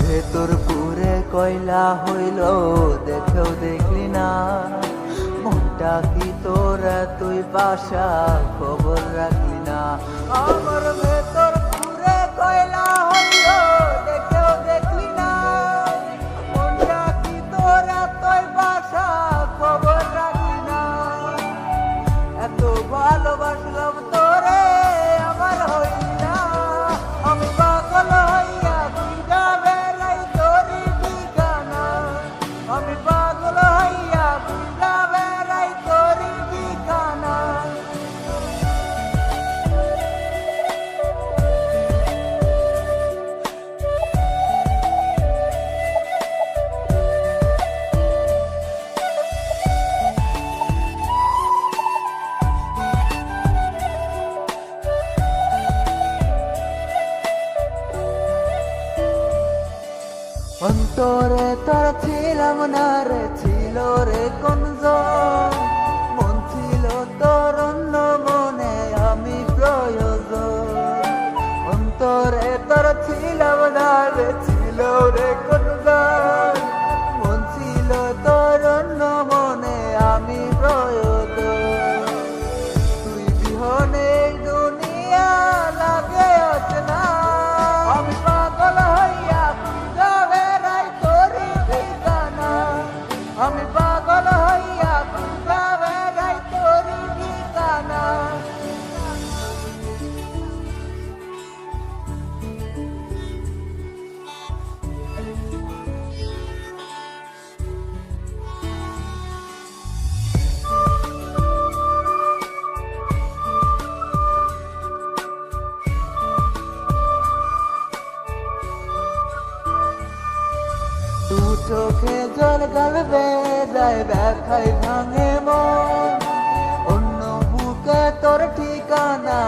ভেতর পুরে কয়লা হইল, দেখেও দেখলি না। মনটা কি তোরা তুই বাসা, খবর রাখলি না। আমার ভেতর পুরে কয়লা হইল, দেখেও দেখলি না। মনটা কি তোরা তুই বাসা, খবর রাখলি না। এত ভালোবাসলাম তোরে, আমার হইল না। আমি পাগল হইয়া ঘুরা বেড়াই তোরই ঠিকানা। আমি পাগল হইয়া ঘুরা বেড়াই তোরই ঠিকানা। অন্তরে তোর ছিলাম না রে, ছিল রে কোনজন। মন ছিল তোর অন্য মনে আমি প্রয়োজন। অন্তরে তোর ছিলাম না রে, ছিল রে কোনজন। মন ছিল তোর অন্য মনে আমি প্রয়োজন। তুই বিহনে দুনিয়া লাগে অচেনা। আমি পাগল হইয়া ঘুরা বেড়াই তোরই ঠিকানা। আমি পাগল হইয়া ঘুরা বেড়াই তোরই ঠিকানা। দু চোখে জল গালবে যায়, ব্যথায় ভাঙে মন। অন্য বুকে তোর ঠিকানা